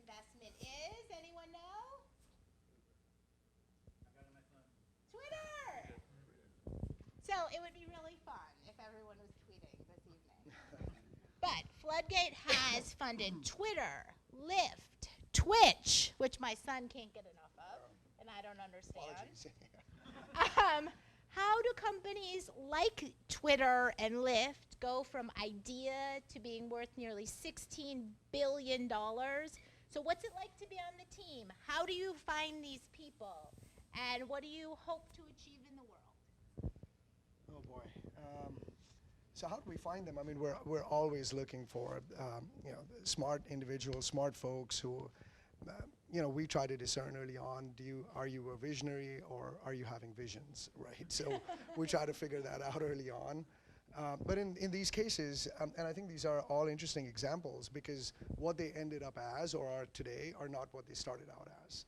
investment is? Anyone know? Twitter! So it would be really fun if everyone was tweeting this evening. But Floodgate has funded Twitter, Lyft, Twitch, which my son can't get enough of, and I don't understand. How do companies like Twitter and Lyft go from idea to being worth nearly $16 billion? So what's it like to be on the team? How do you find these people? And what do you hope to achieve in the world? Oh boy. So how do we find them? I mean, we're always looking for smart individuals, smart folks who we try to discern early on, are you a visionary or are you having visions, right? So we try to figure that out early on. But in these cases, and I think these are all interesting examples because what they ended up as or are today are not what they started out as.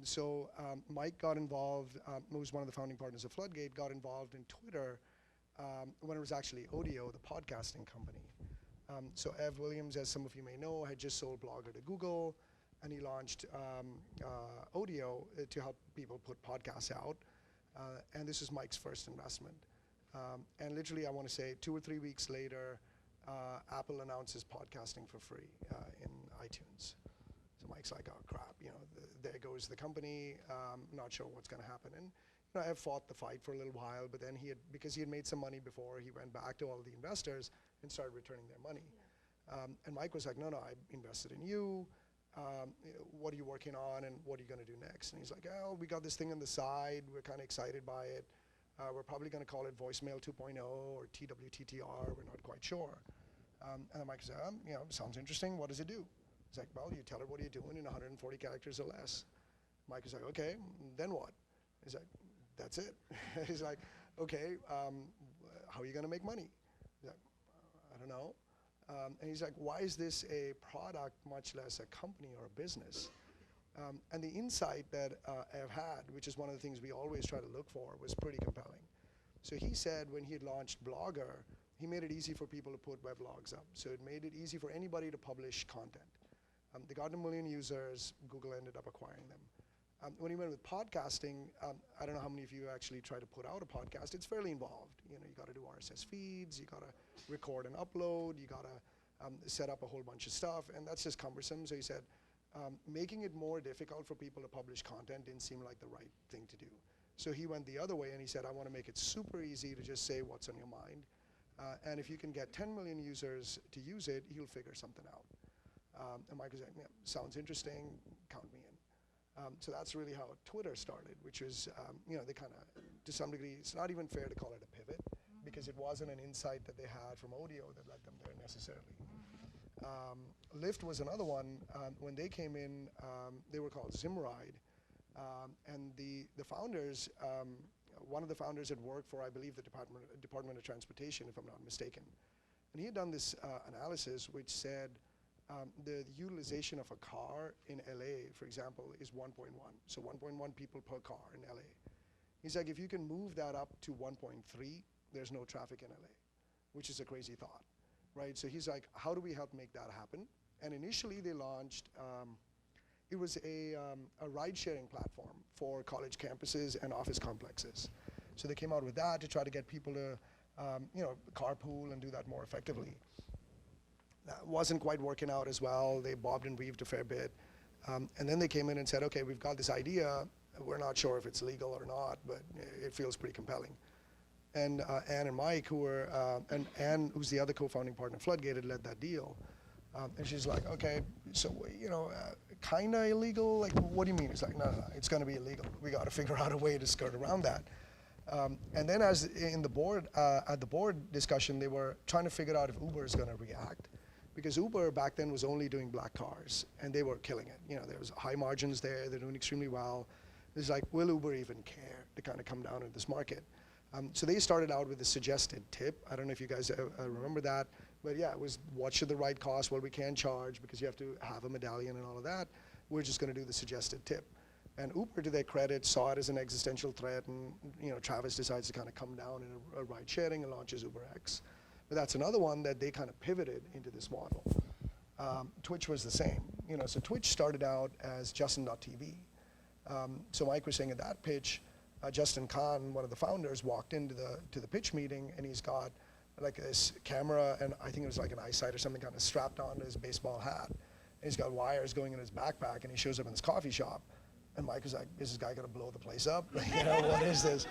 So Mike got involved, who was one of the founding partners of Floodgate, got involved in Twitter when it was actually Odeo, the podcasting company. So Ev Williams, as some of you may know, had just sold Blogger to Google, and he launched Odeo to help people put podcasts out. And this was Mike's first investment. And literally, I want to say 2 or 3 weeks later, Apple announces podcasting for free in iTunes. So Mike's like, oh crap, there goes the company. Not sure what's going to happen. And I fought the fight for a little while, but then because he had made some money before, he went back to all the investors and started returning their money. And Mike was like, no, I invested in you. What are you working on, and what are you going to do next? And he's like, oh, we got this thing on the side. We're kind of excited by it. We're probably going to call it Voicemail 2.0 or TWTTR. We're not quite sure. And then Mike said, sounds interesting. What does it do? He's like, well, you tell her what are you doing in 140 characters or less. Mike is like, okay, then what? He's like, that's it. He's like, okay, how are you going to make money? He's like, I don't know. And he's like, why is this a product, much less a company or a business? And the insight that Ev had, which is one of the things we always try to look for, was pretty compelling. So he said when he had launched Blogger, he made it easy for people to put weblogs up. So it made it easy for anybody to publish content. They got 1 million users. Google ended up acquiring them. When he went with podcasting, I don't know how many of you actually try to put out a podcast. It's fairly involved. You got to do RSS feeds. You got to record and upload. You got to set up a whole bunch of stuff, and that's just cumbersome. So he said, making it more difficult for people to publish content didn't seem like the right thing to do. So he went the other way, and he said, I want to make it super easy to just say what's on your mind. And if you can get 10 million users to use it, he'll figure something out. And Mike was like, yeah, sounds interesting, count me in. So that's really how Twitter started, which was, they kind of, to some degree, it's not even fair to call it a pivot, because it wasn't an insight that they had from Odeo that led them there necessarily. Lyft was another one. When they came in, they were called Zimride. And the founders, one of the founders had worked for, I believe, the Department of Transportation, if I'm not mistaken. And he had done this analysis which said the utilization of a car in LA, for example, is 1.1. So 1.1 people per car in LA. He's like, if you can move that up to 1.3, there's no traffic in LA, which is a crazy thought, right? So he's like, how do we help make that happen? And initially they launched, it was a ride-sharing platform for college campuses and office complexes. So they came out with that to try to get people to, carpool and do that more effectively. That wasn't quite working out as well. They bobbed and weaved a fair bit. And then they came in and said, okay, we've got this idea. We're not sure if it's legal or not, but it feels pretty compelling. And Ann and Mike, who were, and Ann, who's the other co-founding partner of Floodgate, had led that deal. And she's like, okay, so, kind of illegal? Like, what do you mean? It's like, no, it's going to be illegal. We got to figure out a way to skirt around that. And then as in the board, at the board discussion, they were trying to figure out if Uber is going to react. Because Uber back then was only doing black cars, and they were killing it. There was high margins there. They're doing extremely well. It's like, will Uber even care to kind of come down in this market? So they started out with a suggested tip. I don't know if you guys remember that. But yeah, it was what should the ride cost? Well, we can't charge because you have to have a medallion and all of that. We're just going to do the suggested tip. And Uber, to their credit, saw it as an existential threat. And Travis decides to kind of come down in a ride sharing and launches UberX. But that's another one that they kind of pivoted into this model. Twitch was the same. So Twitch started out as Justin.tv. So Mike was saying at that pitch, Justin Khan, one of the founders, walked into the pitch meeting, and he's got like this camera, and I think it was like an eyesight or something kind of strapped onto his baseball hat. And he's got wires going in his backpack, and he shows up in this coffee shop. And Mike was like, is this guy gonna blow the place up? What is this?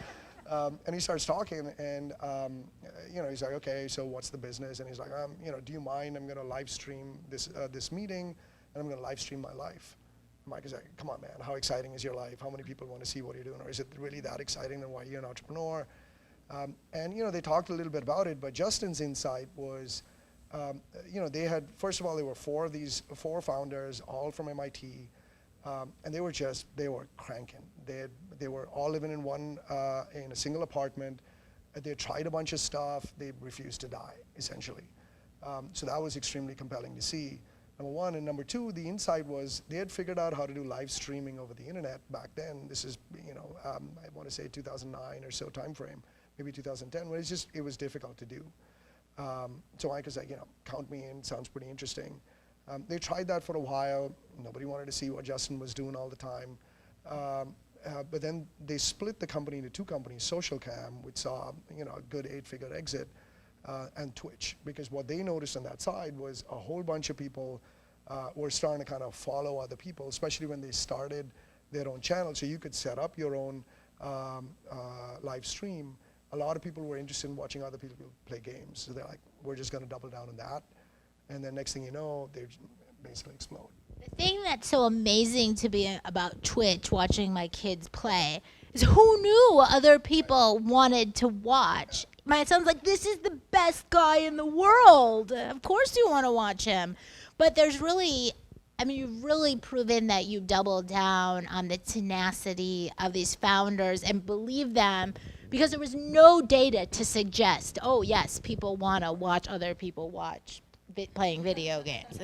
And he starts talking, and he's like, okay, so what's the business? And he's like, do you mind? I'm gonna live stream this meeting, and I'm gonna live stream my life. And Mike is like, come on, man, how exciting is your life? How many people want to see what you're doing? Or is it really that exciting? Then why are you an entrepreneur? And they talked a little bit about it, but Justin's insight was, they had, first of all, there were four founders, all from MIT, and they were cranking. They were all living in a single apartment. They tried a bunch of stuff. They refused to die, essentially. So that was extremely compelling to see, number one. And number two, the insight was they had figured out how to do live streaming over the internet back then. This is, I want to say 2009 or so timeframe, maybe 2010, when it was difficult to do. So Mike was like, count me in, sounds pretty interesting. They tried that for a while. Nobody wanted to see what Justin was doing all the time. But then they split the company into two companies, SocialCam, which saw a good 8-figure exit, and Twitch, because what they noticed on that side was a whole bunch of people were starting to kind of follow other people, especially when they started their own channel. So you could set up your own live stream. A lot of people were interested in watching other people play games. So they're like, we're just going to double down on that. And then next thing you know, they basically explode. The thing that's so amazing to be about Twitch, watching my kids play, is who knew other people wanted to watch? My son's like, this is the best guy in the world. Of course you want to watch him. But there's really, you've really proven that you double down on the tenacity of these founders and believe them, because there was no data to suggest, oh yes, people want to watch other people playing video games.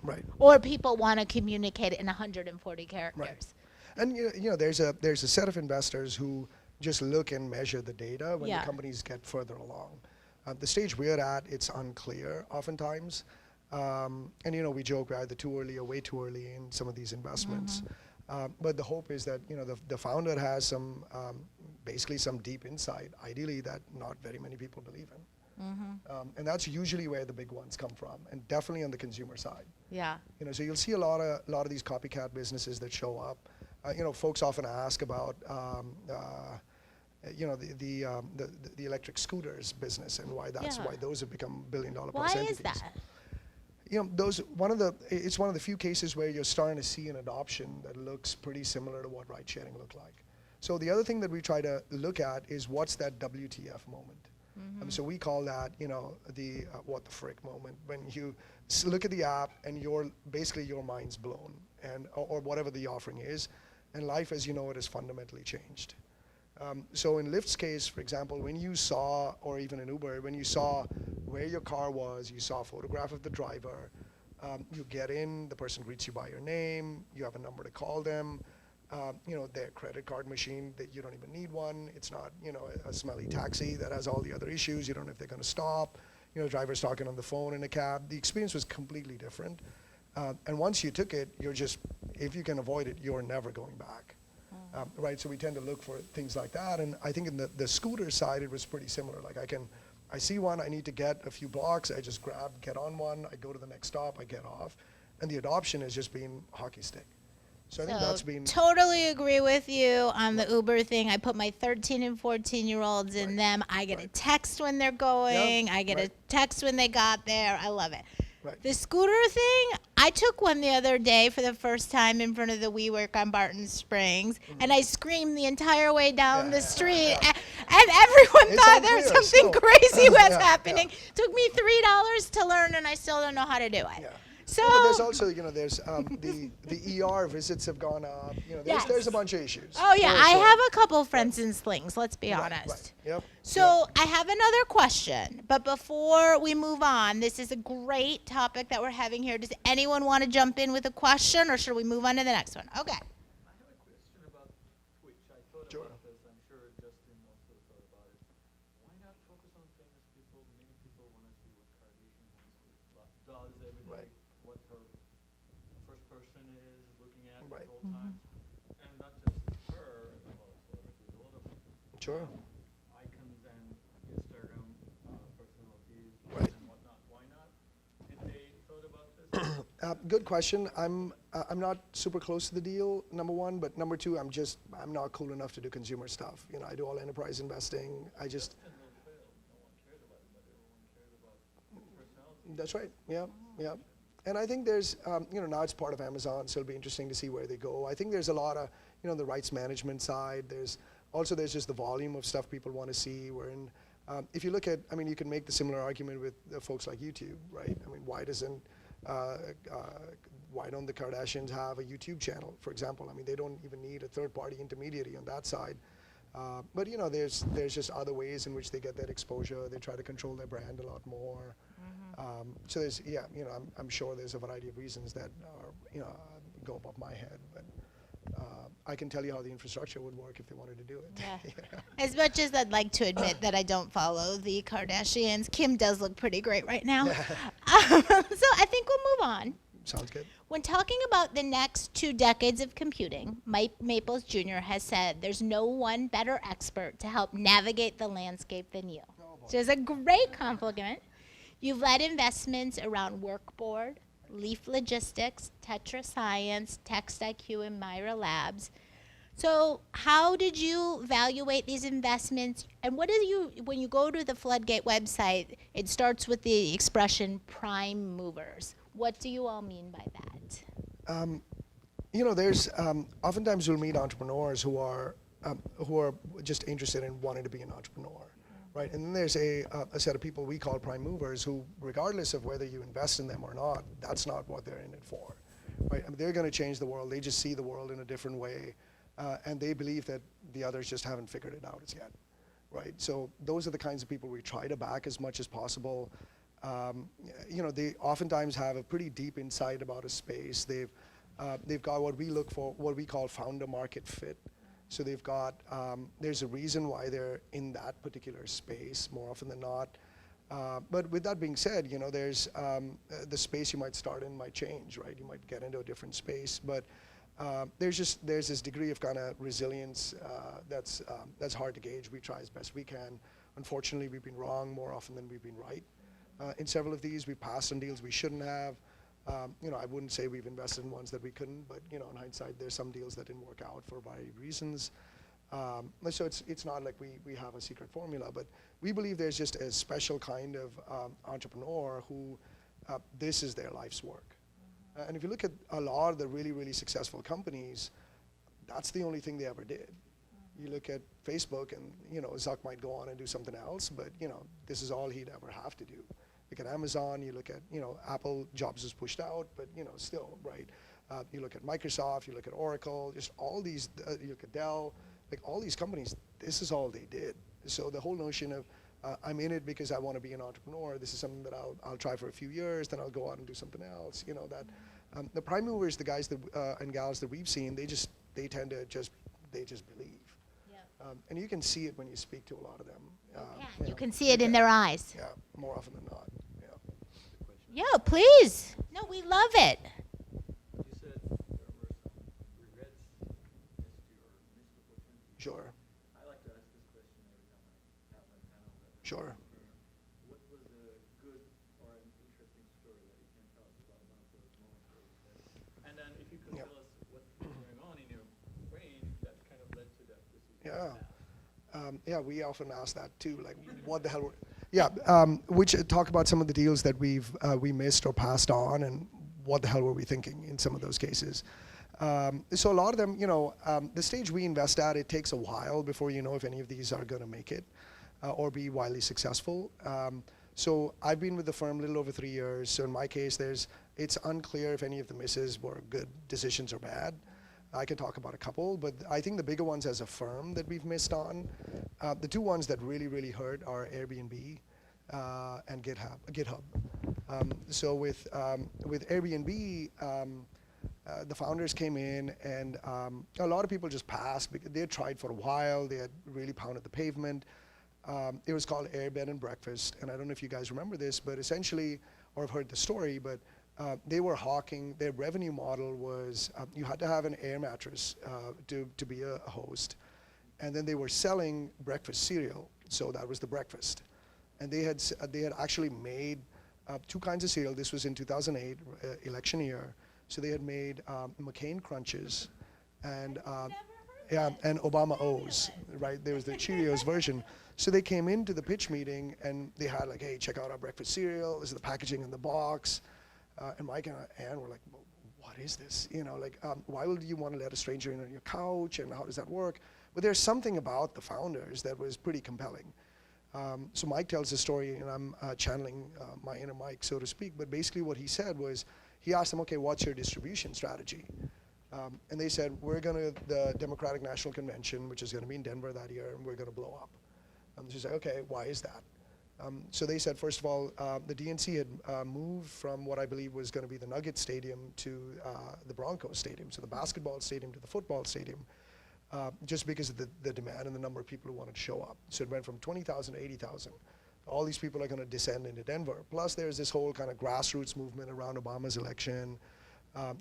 Right. Or people want to communicate it in 140 characters. Right. And there's a set of investors who just look and measure the data when the companies get further along. The stage we're at, it's unclear oftentimes. And we joke we're either too early or way too early in some of these investments. But the hope is that the founder has basically some deep insight, ideally that not very many people believe in. And that's usually where the big ones come from, and definitely on the consumer side. Yeah. So you'll see a lot of these copycat businesses that show up. Folks often ask about the electric scooters business and why those have become billion-dollar plus entities. Why is that? It's one of the few cases where you're starting to see an adoption that looks pretty similar to what ride sharing looked like. So the other thing that we try to look at is what's that WTF moment. So we call that, the what the frick moment, when you look at the app and your mind's blown, and or whatever the offering is, and life as you know it has fundamentally changed. So in Lyft's case, for example, when you saw, or even in Uber, when you saw where your car was, you saw a photograph of the driver, you get in, the person greets you by your name, you have a number to call them, their credit card machine, that you don't even need one. It's not, a smelly taxi that has all the other issues. You don't know if they're going to stop. Drivers talking on the phone in a cab. The experience was completely different. And once you took it, if you can avoid it, you're never going back. Right? So we tend to look for things like that. And I think in the scooter side, it was pretty similar. Like I see one, I need to get a few blocks. I just get on one. I go to the next stop. I get off. And the adoption has just been hockey stick. So I think that's been... Totally agree with you on the Uber thing. I put my 13 and 14-year-olds in them. I get a text when they're going. I get a text when they got there. I love it. Right. The scooter thing, I took one the other day for the first time in front of the WeWork on Barton Springs, and I screamed the entire way down the street, and everyone thought there was something crazy was happening. Took me $3 to learn, and I still don't know how to do it. Yeah. So but there's also, there's the ER visits have gone up. There's a bunch of issues. Oh yeah, I have a couple friends in slings. Let's be honest. Right. Yep. So I have another question, but before we move on, this is a great topic that we're having here. Does anyone want to jump in with a question, or should we move on to the next one? Okay. I have a question about Twitch. I thought about this. I'm sure Justin also thought about it. Why not focus on famous people? Many people want to see what Kardashian does every day. What her first person person is looking at Right. at all times. And not just her, well, celebrities, a lot of Sure. icons and Instagram personalities Right. and whatnot. Why not? Did they thought about this? Good question. I'm not super close to the deal, number one, but number two, I'm not cool enough to do consumer stuff. You know, I do all enterprise investing. I just, And no fail. No one cared about it, but everyone cared about personality. that's right. Yeah, yeah. And I think there's, you know, now it's part of Amazon, so it'll be interesting to see where they go. I think there's a lot of, you know, the rights management side. There's just the volume of stuff people want to see. If you look at, I mean, you can make the similar argument with folks like YouTube, right? I mean, why don't the Kardashians have a YouTube channel, for example? I mean, they don't even need a third-party intermediary on that side. But you know, there's just other ways in which they get that exposure. They try to control their brand a lot more. So there's, yeah, you know, I'm sure there's a variety of reasons that are, you know, go above my head. But I can tell you how the infrastructure would work if they wanted to do it. Yeah. As much as I'd like to admit that I don't follow the Kardashians, Kim does look pretty great right now. So I think we'll move on. Sounds good. When talking about the next 2 decades of computing, Mike Maples Jr. has said there's no one better expert to help navigate the landscape than you. So it's a great compliment. You've led investments around Workboard, Leaf Logistics, Tetra Science, TextIQ, and Myra Labs. So how did you evaluate these investments? And what do you, when you go to the Floodgate website, it starts with the expression prime movers. What do you all mean by that? You know, there's oftentimes you'll meet entrepreneurs who are just interested in wanting to be an entrepreneur, right? And then there's a set of people we call prime movers who, regardless of whether you invest in them or not, that's not what they're in it for, right? I mean, they're going to change the world. They just see the world in a different way, and they believe that the others just haven't figured it out as yet, right? So those are the kinds of people we try to back as much as possible. You know, they oftentimes have a pretty deep insight about a space. They've got what we call founder market fit. So they've got, there's a reason why they're in that particular space more often than not. But with that being said, you know, there's the space you might start in might change, right? You might get into a different space, but there's this degree of kind of resilience that's hard to gauge. We try as best we can. Unfortunately, we've been wrong more often than we've been right. In several of these, we passed on deals we shouldn't have. You know, I wouldn't say we've invested in ones that we couldn't, but you know, in hindsight, there's some deals that didn't work out for a variety of reasons. So it's not like we have a secret formula, but we believe there's just a special kind of entrepreneur who this is their life's work. And if you look at a lot of the really, really successful companies, that's the only thing they ever did. You look at Facebook and, you know, Zuck might go on and do something else, but, you know, this is all he'd ever have to do. Look at Amazon, you look at, you know, Apple, Jobs is pushed out, but, you know, still, right? You look at Microsoft, you look at Oracle, just all these, you look at Dell, like all these companies, this is all they did. So the whole notion of, I'm in it because I want to be an entrepreneur, this is something that I'll try for a few years, then I'll go out and do something else, you know, that. The prime movers, the guys that, and gals that we've seen, they tend to just believe. And you can see it when you speak to a lot of them. You can see it in their eyes. Yeah, more often than not. Yeah. Yeah, please. No, we love it. You said there were some regrets as to your missed opportunity. Sure. I like to ask this question every time I have my panel. Sure. What was a good or an interesting story that you can tell us about one of those moments where you said, and then if you could Yeah. tell us what's going on in your brain that kind of led to that decision. Yeah. Yeah, we often ask that too, like, what the hell were, yeah, which talk about some of the deals that we missed or passed on, and what the hell were we thinking in some of those cases. So a lot of them, you know, the stage we invest at, it takes a while before you know if any of these are going to make it or be wildly successful. So I've been with the firm a little over 3 years. So in my case, it's unclear if any of the misses were good decisions or bad. I can talk about a couple, but I think the bigger ones as a firm that we've missed on, the two ones that really, really hurt are Airbnb and GitHub. So with Airbnb, the founders came in, and a lot of people just passed because they had tried for a while. They had really pounded the pavement. It was called Air Bed and Breakfast, and I don't know if you guys remember this, but essentially, or have heard the story, but They were hawking, their revenue model was you had to have an air mattress to be a host. And then they were selling breakfast cereal, so that was the breakfast. And they had actually made two kinds of cereal. This was in 2008, election year. So they had made McCain Crunches and and Obama O's, right? There was the Cheerios version. So they came into the pitch meeting and they had like, hey, check out our breakfast cereal. This is the packaging in the box. And Mike and Ann were like, well, what is this? You know, like, why would you want to let a stranger in on your couch, and how does that work? But there's something about the founders that was pretty compelling. So Mike tells the story, and I'm channeling my inner Mike, so to speak. But basically what he said was, he asked them, okay, what's your distribution strategy? And they said, we're going to the Democratic National Convention, which is going to be in Denver that year, and we're going to blow up. So he's like, okay, why is that? So they said, first of all, the DNC had moved from what I believe was going to be the Nugget Stadium to the Broncos Stadium, so the basketball stadium to the football stadium, just because of the demand and the number of people who wanted to show up. So it went from 20,000 to 80,000. All these people are going to descend into Denver. Plus, there's this whole kind of grassroots movement around Obama's election.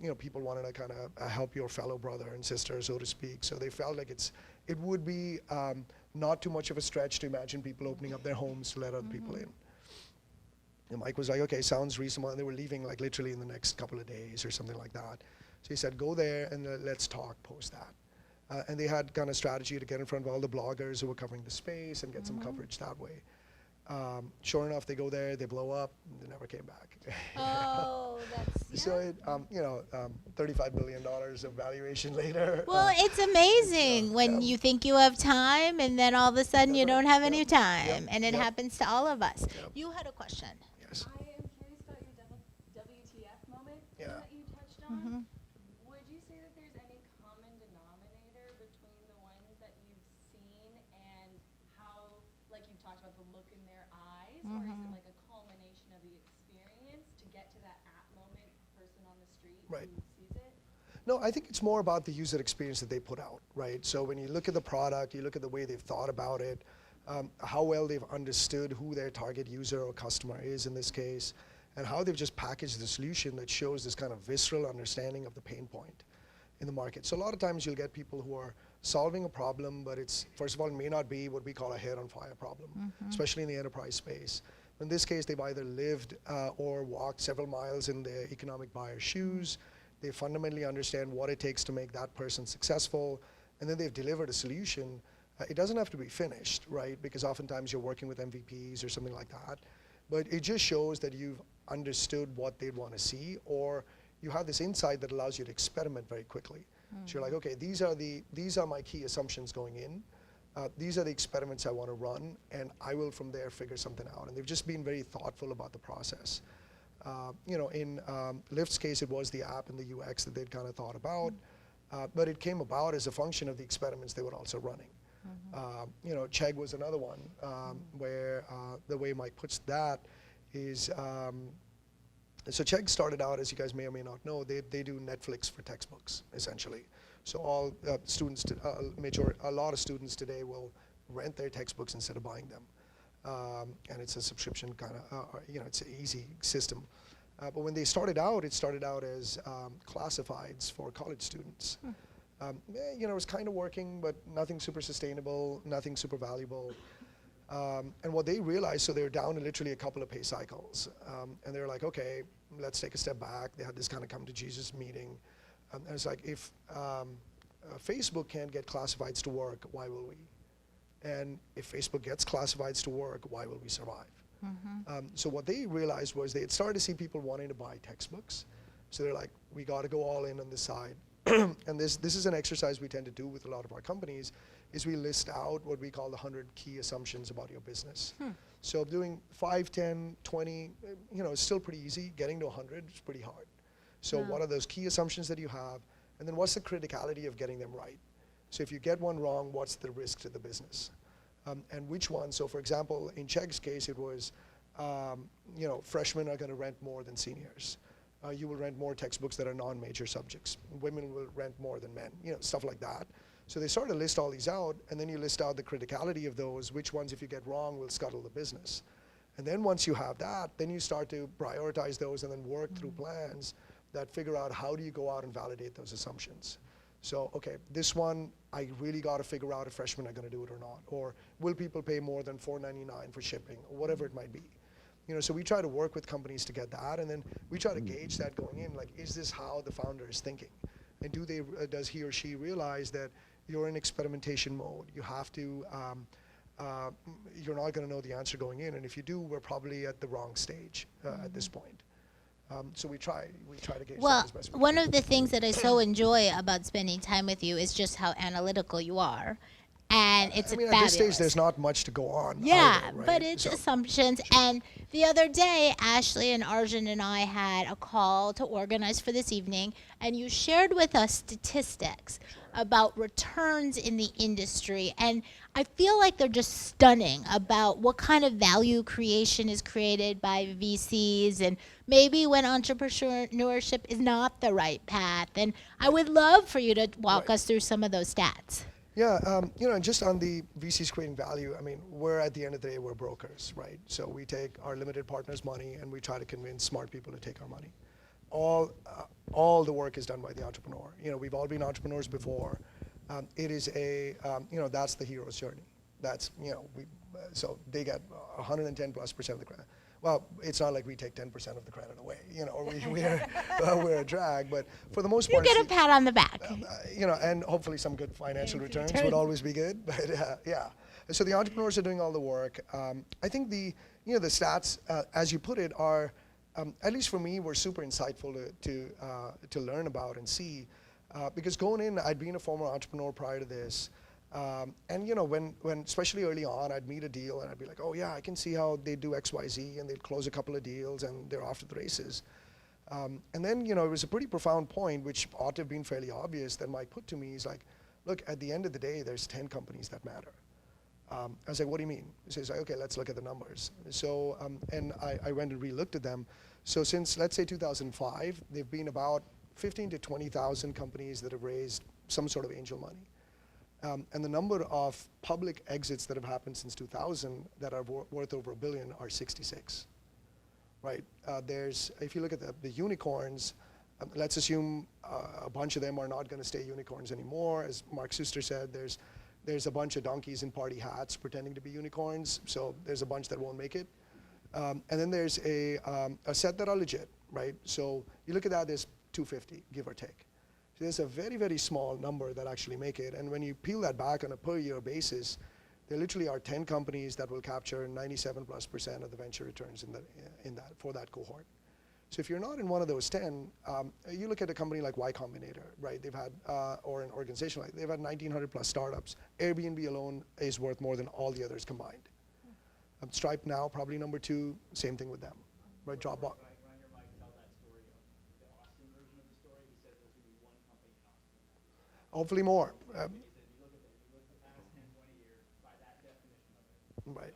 You know, people wanted to kind of help your fellow brother and sister, so to speak. So they felt like it would be not too much of a stretch to imagine people opening up their homes to let other people in. And Mike was like, okay, sounds reasonable. And they were leaving like literally in the next couple of days or something like that. So he said, go there and let's talk post that. And they had kind of strategy to get in front of all the bloggers who were covering the space and get some coverage that way. Sure enough, they go there, they blow up, and they never came back. Oh, that's, yeah. So it, you know, $35 billion of valuation later. Well, it's amazing when you think you have time, and then all of a sudden you don't have any time, and it happens to all of us. You had a question. Yes. I am curious about your WTF moment that you touched on. Mm-hmm. Would you say that there's any common denominator between the ones that you've seen and how, like you talked about the look in their eyes, or is it like a culmination of the experience to get to that moment person on the street Right. who sees it? No, I think it's more about the user experience that they put out, right? So when you look at the product, you look at the way they've thought about it, how well they've understood who their target user or customer is in this case, and how they've just packaged the solution that shows this kind of visceral understanding of the pain point in the market. So a lot of times you'll get people who are solving a problem, but it's, first of all, it may not be what we call a hair on fire problem, especially in the enterprise space. In this case, they've either lived or walked several miles in the economic buyer's shoes. They fundamentally understand what it takes to make that person successful, and then they've delivered a solution. It doesn't have to be finished, right? Because oftentimes you're working with MVPs or something like that. But it just shows that you've understood what they'd want to see, or you have this insight that allows you to experiment very quickly. So you're like, okay, these are my key assumptions going in. These are the experiments I want to run, and I will from there figure something out. And they've just been very thoughtful about the process. You know, in Lyft's case, it was the app and the UX that they'd kind of thought about, but it came about as a function of the experiments they were also running. You know, Chegg was another one where the way Mike puts that is, so Chegg started out, as you guys may or may not know, they do Netflix for textbooks, essentially. So all students, a lot of students today will rent their textbooks instead of buying them. And it's a subscription kind of, you know, it's an easy system. But when they started out, it started out as classifieds for college students. You know, it was kind of working, but nothing super sustainable, nothing super valuable. And what they realized, so they were down to literally a couple of pay cycles. And they were like, okay, let's take a step back. They had this kind of come to Jesus meeting. And it's like, if Facebook can't get classifieds to work, why will we? And if Facebook gets classifieds to work, why will we survive? So what they realized was they had started to see people wanting to buy textbooks. So they're like, we got to go all in on this side. And this is an exercise we tend to do with a lot of our companies, is we list out what we call the 100 key assumptions about your business. So doing 5, 10, 20, you know, is still pretty easy. Getting to 100 is pretty hard. So what are those key assumptions that you have? And then what's the criticality of getting them right? So if you get one wrong, what's the risk to the business? And which one? So for example, in Chegg's case, it was, you know, freshmen are going to rent more than seniors. You will rent more textbooks that are non-major subjects. Women will rent more than men, you know, stuff like that. So they sort of list all these out, and then you list out the criticality of those, which ones, if you get wrong, will scuttle the business. And then once you have that, then you start to prioritize those and then work through plans that figure out how do you go out and validate those assumptions. So, okay, this one, I really got to figure out if freshmen are going to do it or not. Or will people pay more than $4.99 for shipping, or whatever it might be. So we try to work with companies to get that, and then we try to gauge that going in, like, is this how the founder is thinking? And does he or she realize that you're in experimentation mode? You have to, you're not going to know the answer going in, and if you do, we're probably at the wrong stage at this point. So we try to gauge that Well, as best we can. one of the things that I so enjoy about spending time with you is just how analytical you are. And it's I mean, fabulous. at this stage, there's not much to go on. Yeah, either, right? but it's So- assumptions. And the other day, Ashley and Arjun and I had a call to organize for this evening, and you shared with us statistics about returns in the industry. And I feel like they're just stunning about what kind of value creation is created by VCs, and maybe when entrepreneurship is not the right path. And I would love for you to walk Right. us through some of those stats. Yeah, just on the VCs creating value, I mean, we're at the end of the day, we're brokers, right? So we take our limited partners' money and we try to convince smart people to take our money. All the work is done by the entrepreneur. We've all been entrepreneurs before. It is that's the hero's journey. That's, so they get 110+% of the credit. Well, it's not like we take 10% of the credit away, or we're a drag, but for the most You part, get a pat on the back. and hopefully some good financial returns would always be good. But yeah, so the entrepreneurs are doing all the work. I think the stats, as you put it, are at least for me, were super insightful to learn about and see, because going in, I'd been a former entrepreneur prior to this. And when especially early on, I'd meet a deal and I'd be like, oh yeah, I can see how they do X, Y, Z, and they'd close a couple of deals and they're off to the races. And then it was a pretty profound point, which ought to have been fairly obvious, that Mike put to me. He's like, look, at the end of the day, there's 10 companies that matter. I was like, what do you mean? So he's like, okay, let's look at the numbers. So and I went and re-looked at them. So since, let's say 2005, they've been about 15 to 20,000 companies that have raised some sort of angel money. And the number of public exits that have happened since 2000 that are worth over $1 billion are 66, right? If you look at the unicorns, let's assume a bunch of them are not going to stay unicorns anymore. As Mark Suster said, there's a bunch of donkeys in party hats pretending to be unicorns, so there's a bunch that won't make it. And then there's a set that are legit, right? So you look at that, there's 250, give or take. So there's a very, very small number that actually make it. And when you peel that back on a per year basis, there literally are 10 companies that will capture 97+% of the venture returns for that cohort. So if you're not in one of those 10, you look at a company like Y Combinator, right? They've had, or an organization like, they've had 1,900+ startups. Airbnb alone is worth more than all the others combined. Stripe now, probably number 2, same thing with them, right? Dropbox. Hopefully more. Right.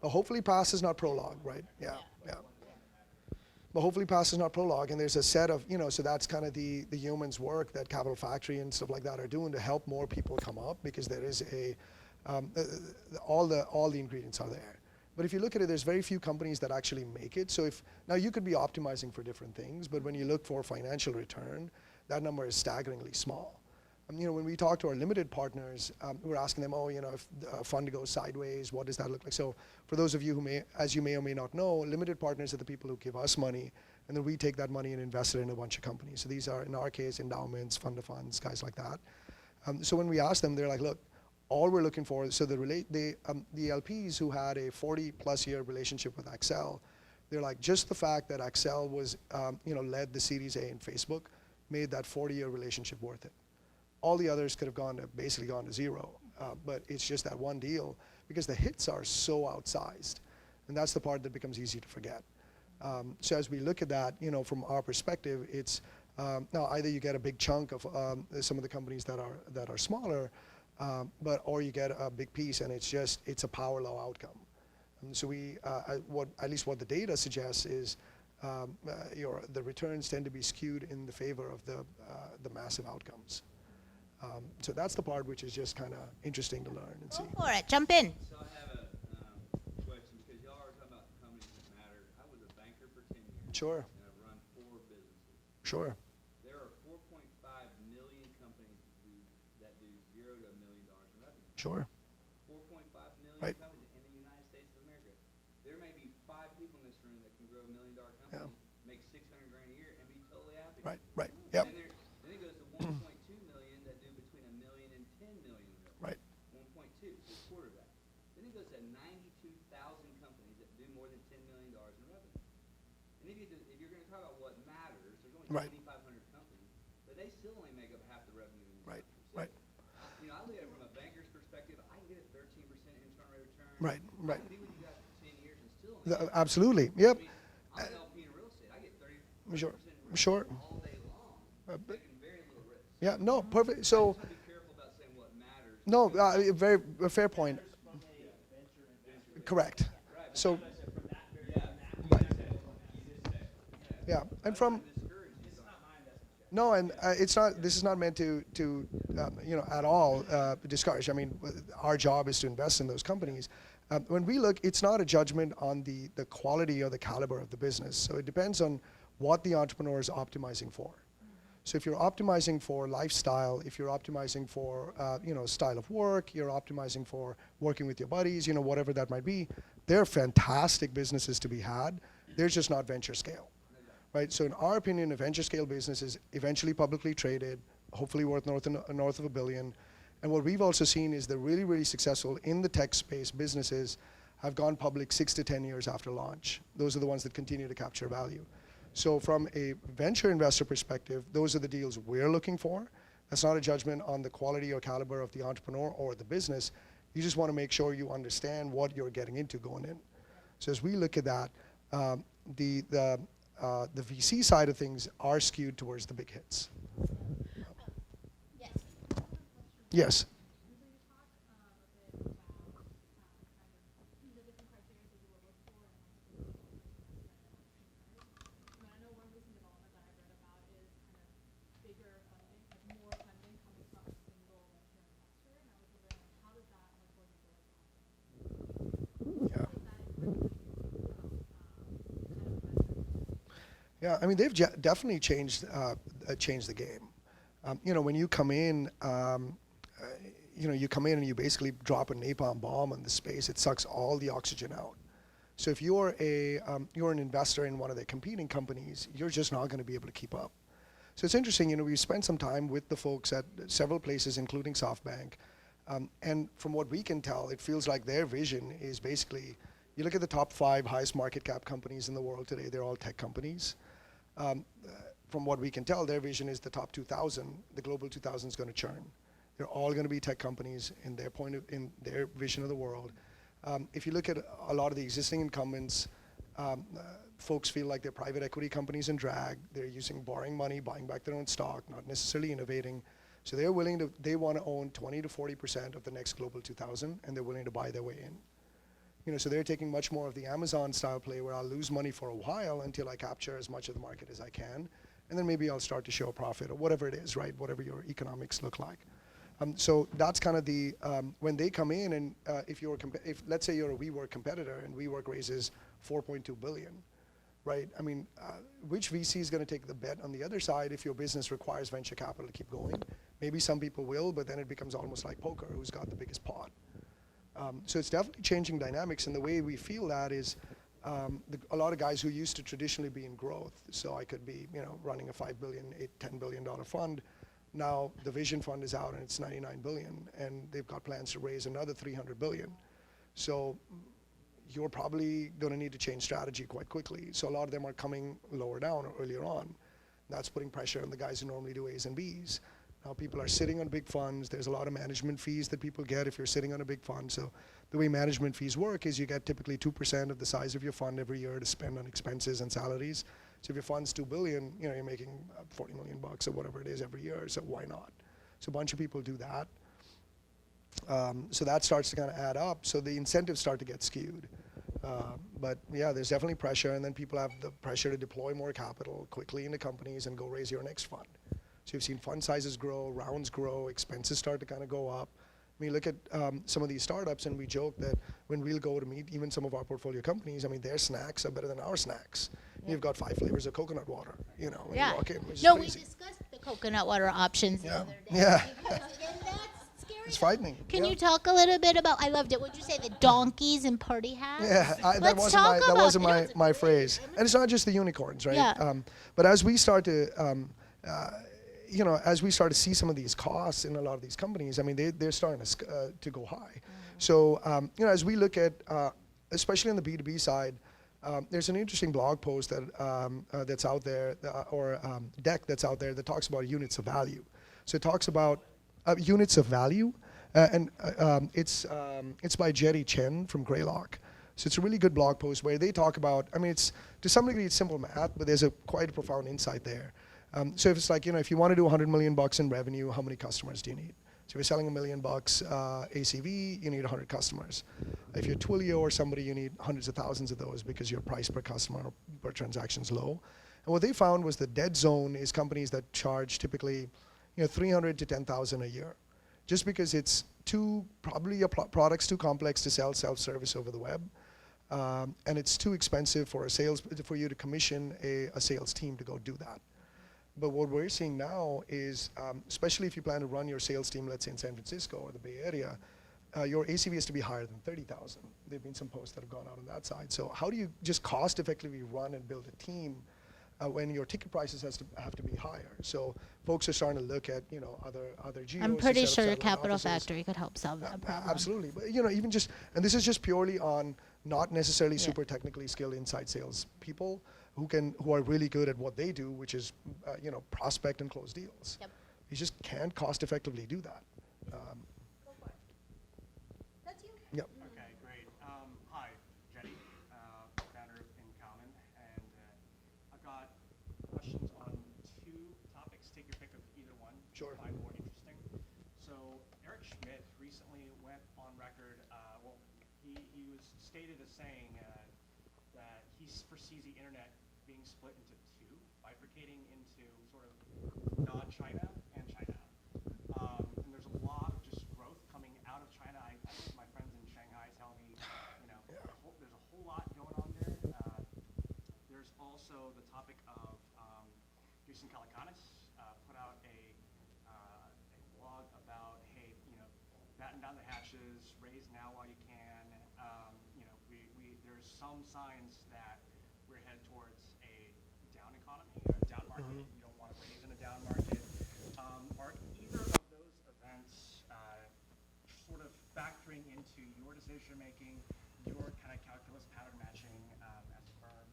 But hopefully past is not prologue, right? Yeah, yeah. But hopefully past is not prologue, and there's a set of, so that's kind of the yeoman's work that Capital Factory and stuff like that are doing to help more people come up, because there is all the ingredients are there. But if you look at it, there's very few companies that actually make it. So now you could be optimizing for different things, but when you look for financial return, that number is staggeringly small. When we talk to our limited partners, we're asking them, if a fund goes sideways, what does that look like? So for those of you who as you may or may not know, limited partners are the people who give us money, and then we take that money and invest it in a bunch of companies. So these are, in our case, endowments, fund of funds, guys like that. So when we ask them, they're like, look, all we're looking for, so the LPs who had a 40+ year relationship with Accel, they're like, just the fact that Accel was, led the Series A in Facebook made that 40-year relationship worth it. All the others could have basically gone to zero, but it's just that one deal, because the hits are so outsized, and that's the part that becomes easy to forget. So as we look at that, from our perspective, it's now either you get a big chunk of some of the companies that are smaller, or you get a big piece, and it's a power law outcome. And so at least what the data suggests is the returns tend to be skewed in the favor of the massive outcomes. So that's the part which is just kind of interesting to learn and see. Go for it. Jump in. So I have a question, because y'all are talking about Sure. And I've run 4 businesses. Sure. There are 4.5 million companies that do $0 to $1 million in revenue. Sure. 4.5 million Right. companies in the United States of America. There may be 5 people in this room that can grow $1 million company, Yeah. make $600,000 a year, and be totally happy. Right. Right. Yep. Then it goes to 1.2 million that do between $1 million and $10 million in revenue. Right. 1.2, so a quarter of that. Then it goes to 92,000 companies that do more than $10 million in revenue. And if you're going to talk about what matters, there's only Right. 2,500 companies, but they still only make up half the revenue in this Right. country. So, Right. you know, I look at it from a banker's perspective. I can get a 13% internal rate of return. Right. Right. I can be with you guys for 10 years and still only get Absolutely. Yep. I mean, I'm an LP in real estate. I get 30% Sure. return Sure. all day long, But- taking very little risk. Yeah. No. Perfect. So. So be careful about saying what matters. No. A fair point. Correct. So. Yeah. And from. No, and it's not. This is not meant to at all discourage. I mean, our job is to invest in those companies. When we look, it's not a judgment on the quality or the caliber of the business. So it depends on what the entrepreneur is optimizing for. So if you're optimizing for lifestyle, if you're optimizing for style of work, you're optimizing for working with your buddies, whatever that might be, they're fantastic businesses to be had. They're just not venture scale. Right, so in our opinion, a venture scale business is eventually publicly traded, hopefully worth north of $1 billion. And what we've also seen is the really, really successful in the tech space businesses have gone public 6 to 10 years after launch. Those are the ones that continue to capture value. So from a venture investor perspective, those are the deals we're looking for. That's not a judgment on the quality or caliber of the entrepreneur or the business. You just want to make sure you understand what you're getting into going in. So as we look at that, the VC side of things are skewed towards the big hits. Yes. Yes. Yeah. Yeah, I mean, they've definitely changed the game. When you come in, you come in and you basically drop a napalm bomb on the space. It sucks all the oxygen out. So if you're an investor in one of the competing companies, you're just not going to be able to keep up. So it's interesting. We spent some time with the folks at several places, including SoftBank, and from what we can tell, it feels like their vision is basically, you look at the top 5 highest market cap companies in the world today. They're all tech companies. From what we can tell, their vision is the top 2,000. The global 2,000 is going to churn. They're all going to be tech companies in their vision of the world. If you look at a lot of the existing incumbents, folks feel like they're private equity companies in drag. They're borrowing money, buying back their own stock, not necessarily innovating. So they want to own 20 to 40% of the next global 2,000, and they're willing to buy their way in. So they're taking much more of the Amazon style play where I'll lose money for a while until I capture as much of the market as I can, and then maybe I'll start to show a profit or whatever it is, right? Whatever your economics look like. So that's kind of the when they come in, and if let's say you're a WeWork competitor and WeWork raises $4.2 billion, right? I mean, which VC is going to take the bet on the other side if your business requires venture capital to keep going? Maybe some people will, but then it becomes almost like poker, who's got the biggest pot. So it's definitely changing dynamics, and the way we feel that is a lot of guys who used to traditionally be in growth, so I could be running a $5 billion, $10 billion fund. Now the Vision Fund is out and it's $99 billion, and they've got plans to raise another $300 billion. So you're probably going to need to change strategy quite quickly. So a lot of them are coming lower down or earlier on. That's putting pressure on the guys who normally do A's and B's. Now people are sitting on big funds. There's a lot of management fees that people get if you're sitting on a big fund. So the way management fees work is you get typically 2% of the size of your fund every year to spend on expenses and salaries. So if your fund's $2 billion, you're making $40 million or whatever it is every year. So why not? So a bunch of people do that. So that starts to kind of add up. So the incentives start to get skewed. But yeah, there's definitely pressure, and then people have the pressure to deploy more capital quickly into companies and go raise your next fund. So you've seen fund sizes grow, rounds grow, expenses start to kind of go up. I mean, look at some of these startups, and we joke that when we'll go to meet even some of our portfolio companies, I mean, their snacks are better than our snacks. You've got 5 flavors of coconut water, you know, when Yeah. you walk in, which is No, we crazy. discussed the coconut water options the Yeah. other day. Yeah. Because, and that's scary. It's frightening. Can yeah. you talk a little bit about? I loved it. Would you say the donkeys and party hats? Yeah, that Let's wasn't talk my about my phrase. And it's not just the unicorns, right? Yeah. But as we start to you know, as we start to see some of these costs in a lot of these companies, I mean, they're starting to go high. So, you know, as we look at, especially on the B2B side, there's an interesting blog post that that's out there, or deck that's out there that talks about units of value. So it talks about units of value, and it's by Jerry Chen from Greylock. So it's a really good blog post where they talk about, I mean, it's to some degree it's simple math, but there's quite a profound insight there. So if it's like, you know, if you want to do $100 million in revenue, how many customers do you need? So if you're selling $1 million ACV, you need 100 customers. If you're Twilio or somebody, you need hundreds of thousands of those because your price per customer or per transaction is low. And what they found was the dead zone is companies that charge typically, you know, 300 to 10,000 a year, just because it's probably your product's too complex to sell self-service over the web, and it's too expensive for for you to commission a sales team to go do that. But what we're seeing now is, especially if you plan to run your sales team, let's say in San Francisco or the Bay Area, your ACV is to be higher than 30,000. There have been some posts that have gone out on that side. So how do you just cost effectively run and build a team when your ticket prices have to be higher? So folks are starting to look at, you know, other geos. I'm to pretty set up sure satellite Capital offices. Factory could help solve that problem. Absolutely, but you know, even just, and this is just purely on not necessarily super technically skilled inside sales people who are really good at what they do, which is you know, prospect and close deals. Yep. You just can't cost effectively do that. That's you. Yep. Okay, great. Hi, Jenny, founder of InCommon, and I've got questions on 2 topics. Take your pick of either one. Sure. Find more interesting. So Eric Schmidt recently went on record. Well, he was stated as saying that he foresees the internet being split into 2, bifurcating into sort of non-China and China. And there's a lot of just growth coming out of China. I think my friends in Shanghai tell me, you know, there's a whole lot going on there. There's also the topic of Jason Calacanis put out a blog about, hey, you know, batten down the hatches, raise now while you can. You know, there's some signs that we're headed towards a down economy, or a down market. You don't want to raise in a down market. Are either of those events sort of factoring into your decision making, your kind of calculus pattern matching as a firm?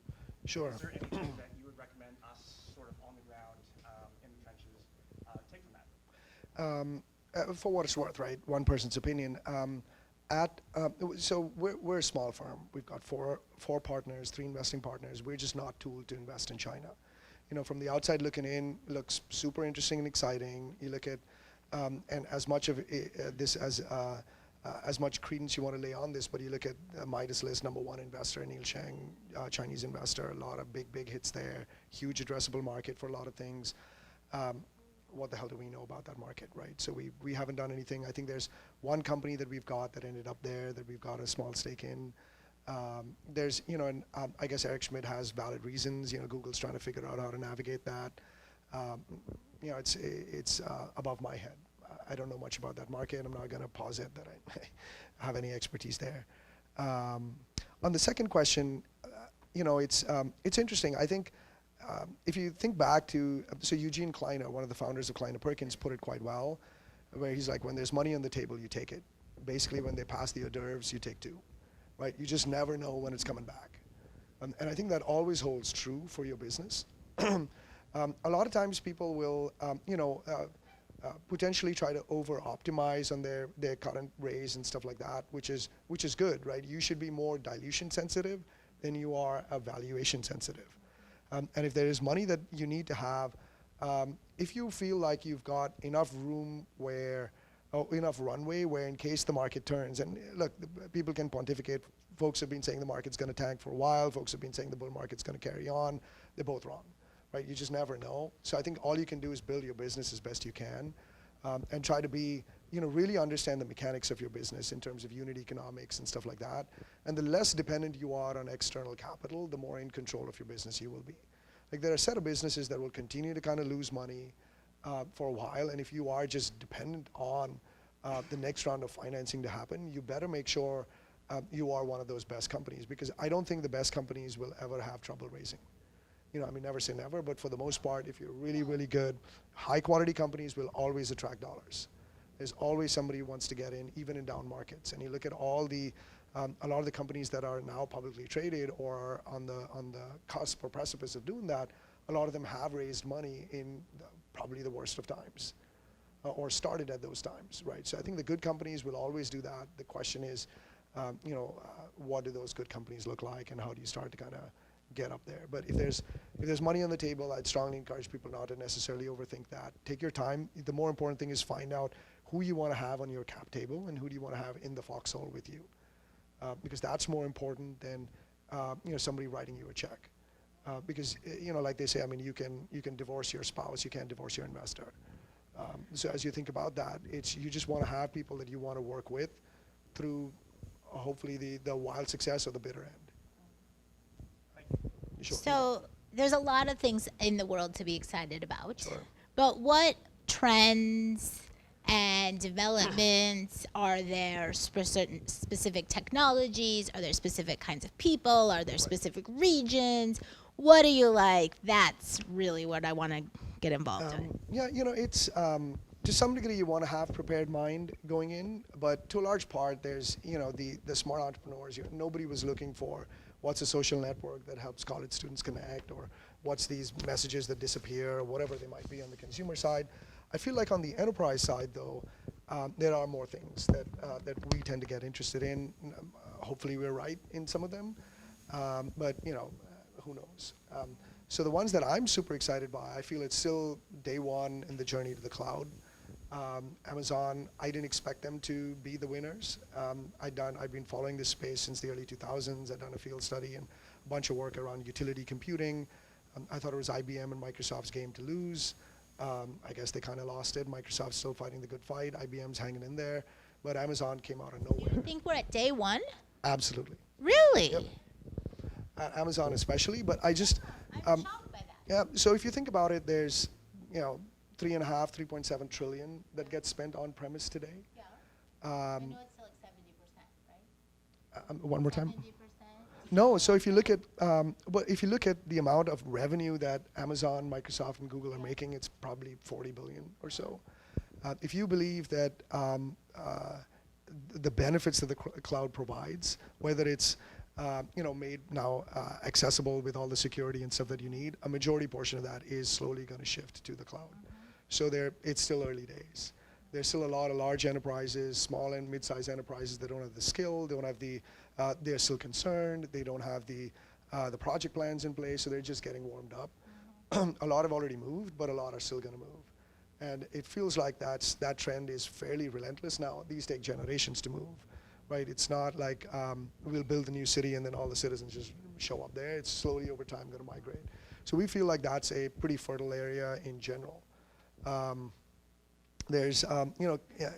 Sure. Is there anything that you would recommend us sort of on the ground in the trenches take from that? For what it's worth, right? One person's opinion. So we're a small firm. We've got four partners, 3 investing partners. We're just not tooled to invest in China. You know, from the outside looking in, looks super interesting and exciting. You look at, and as much of this as much credence you want to lay on this, but you look at Midas List, #1 investor, Neil Shang, Chinese investor, a lot of big hits there, huge addressable market for a lot of things. What the hell do we know about that market, right? So we haven't done anything. I think there's one company that we've got that ended up there that we've got a small stake in. There's, you know, and I guess Eric Schmidt has valid reasons. You know, Google's trying to figure out how to navigate that. You know, it's above my head. I don't know much about that market. I'm not going to posit that I have any expertise there. On the second question, you know, it's interesting. I think if you think back to, so Eugene Kleiner, one of the founders of Kleiner Perkins, put it quite well, where he's like, when there's money on the table, you take it. Basically, when they pass the hors d'oeuvres, you take 2, right? You just never know when it's coming back. And I think that always holds true for your business. A lot of times people will, you know, potentially try to over-optimize on their current raise and stuff like that, which is good, right? You should be more dilution sensitive than you are valuation sensitive. And if there is money that you need to have, if you feel like you've got enough room where, enough runway where in case the market turns, and look, people can pontificate. Folks have been saying the market's going to tank for a while. Folks have been saying the bull market's going to carry on. They're both wrong, right? You just never know. So I think all you can do is build your business as best you can. and try to be, really understand the mechanics of your business in terms of unit economics and stuff like that. And the less dependent you are on external capital, the more in control of your business you will be. Like there are a set of businesses that will continue to kind of lose money for a while, and if you are just dependent on the next round of financing to happen, you better make sure you are one of those best companies, because I don't think the best companies will ever have trouble raising. Never say never, but for the most part, if you're really, really good, high quality companies will always attract dollars. There's always somebody who wants to get in, even in down markets. And you look at all the, a lot of the companies that are now publicly traded or are on the cusp or precipice of doing that, a lot of them have raised money in probably the worst of times, or started at those times, right? So I think the good companies will always do that. The question is, what do those good companies look like, and how do you start to kind of get up there? But if there's money on the table, I'd strongly encourage people not to necessarily overthink that. Take your time. The more important thing is find out who you want to have on your cap table and who do you want to have in the foxhole with you, because that's more important than somebody writing you a check. Because like they say, I mean, you can divorce your spouse, you can't divorce your investor. So as you think about that, you just want to have people that you want to work with through hopefully the wild success or the bitter end. Sure. So there's a lot of things in the world to be excited about. Sure. But what trends and developments are there? Specific technologies? Are there specific kinds of people? Are there specific regions? What are you like? That's really what I want to get involved in. Yeah, it's to some degree you want to have prepared mind going in, but to a large part there's the smart entrepreneurs. Nobody was looking for what's a social network that helps college students connect, or what's these messages that disappear, or whatever they might be on the consumer side. I feel like on the enterprise side, though, there are more things that we tend to get interested in. Hopefully we're right in some of them, but who knows? So the ones that I'm super excited by, I feel it's still day one in the journey to the cloud. Amazon, I didn't expect them to be the winners. I've been following this space since the early 2000s. I've done a field study and a bunch of work around utility computing. I thought it was IBM and Microsoft's game to lose. I guess they kind of lost it. Microsoft's still fighting the good fight. IBM's hanging in there. But Amazon came out of nowhere. You think we're at day one? Absolutely. Really? Yep. Amazon especially, but I just... I'm shocked by that. Yeah, so if you think about it, there's 3.7 trillion that gets spent on premise today. Yeah. I know it's still like 70%, right? One more time. 70%? No, so if you look at the amount of revenue that Amazon, Microsoft, and Google are making, it's probably 40 billion or so. If you believe that the benefits that the cloud provides, whether it's made now accessible with all the security and stuff that you need, a majority portion of that is slowly going to shift to the cloud. So it's still early days. There's still a lot of large enterprises, small and mid-sized enterprises that don't have the skill, they don't have they're still concerned, they don't have the project plans in place, so they're just getting warmed up. A lot have already moved, but a lot are still going to move. And it feels like that trend is fairly relentless now. These take generations to move, right? It's not like we'll build a new city and then all the citizens just show up there. It's slowly over time going to migrate. So we feel like that's a pretty fertile area in general. There's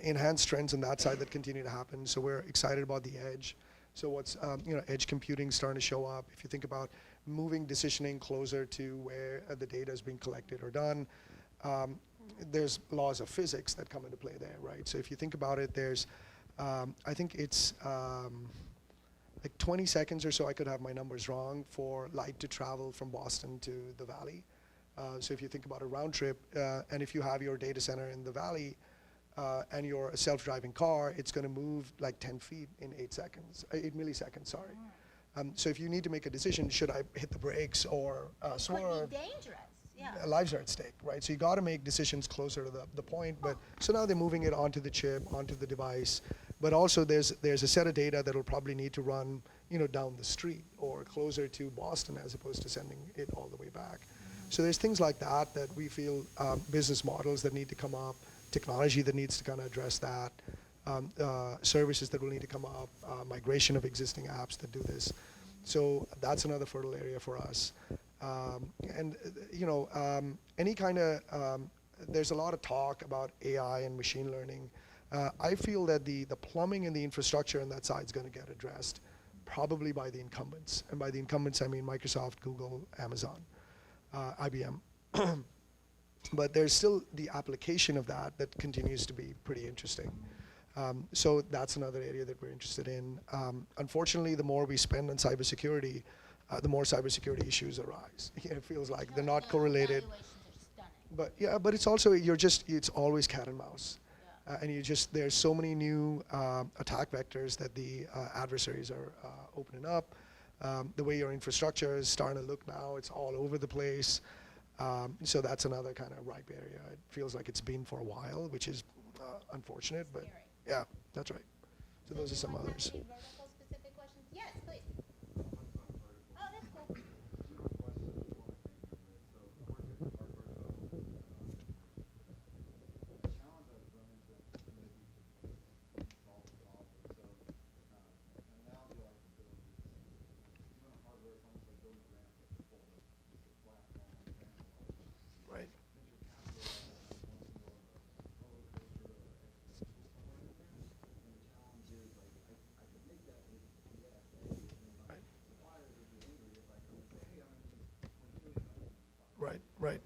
enhanced trends on that side that continue to happen. So we're excited about the edge. So what's edge computing starting to show up. If you think about moving decisioning closer to where the data is being collected or done, there's laws of physics that come into play there, right? So if you think about it, there's I think it's like 20 seconds or so, I could have my numbers wrong, for light to travel from Boston to the valley. So if you think about a round trip, and if you have your data center in the valley, and you're a self-driving car, it's going to move like 10 feet in 8 milliseconds, sorry. So if you need to make a decision, should I hit the brakes or swerve? Could be dangerous. Yeah. Lives are at stake, right? So you got to make decisions closer to the point. But so now they're moving it onto the chip, onto the device. But also there's a set of data that will probably need to run, down the street or closer to Boston as opposed to sending it all the way back. So there's things like that we feel, business models that need to come up, technology that needs to kind of address that, services that will need to come up, migration of existing apps that do this. So that's another fertile area for us. And any kind of there's a lot of talk about AI and machine learning. I feel that the plumbing and the infrastructure on that side is going to get addressed probably by the incumbents. And by the incumbents, I mean Microsoft, Google, Amazon, IBM. But there's still the application of that continues to be pretty interesting. So that's another area that we're interested in. Unfortunately, the more we spend on cybersecurity, the more cybersecurity issues arise. It feels like they're not correlated. Valuations are stunning. But yeah, but it's also, it's always cat and mouse. And there's so many new attack vectors that the adversaries are opening up. The way your infrastructure is starting to look now, it's all over the place. So that's another kind of ripe area. It feels like it's been for a while, which is unfortunate, but Scary. yeah, that's right. So those are some Anyone have others. any vertical specific questions? Yes, please. Oh, that's cool. Right. Right, right.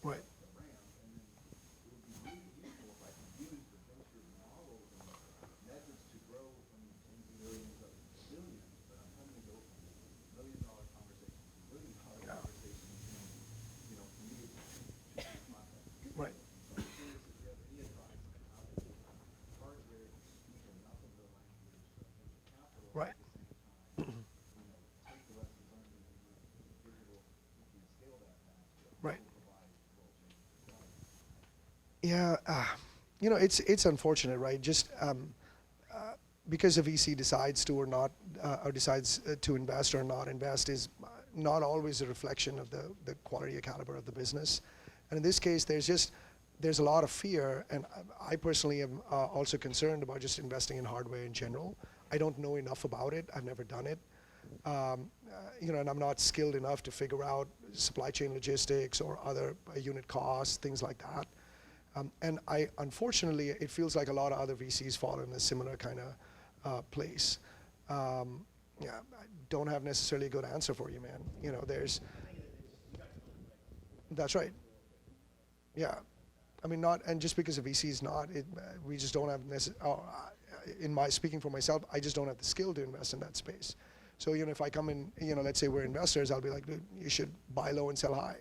Right. Right. Right. Right. Yeah, it's unfortunate, right? Just because a VC decides to or not, or decides to invest or not invest is not always a reflection of the quality or caliber of the business. And in this case, there's a lot of fear, and I personally am also concerned about just investing in hardware in general. I don't know enough about it. I've never done it. And I'm not skilled enough to figure out supply chain logistics or other unit costs, things like that. And unfortunately, it feels like a lot of other VCs fall in a similar kind of place. I don't have necessarily a good answer for you, man. That's right. Yeah. I mean, and just because a VC is not, we just don't have, speaking for myself, I just don't have the skill to invest in that space. So, if I come in, let's say we're investors, I'll be like, dude, you should buy low and sell high.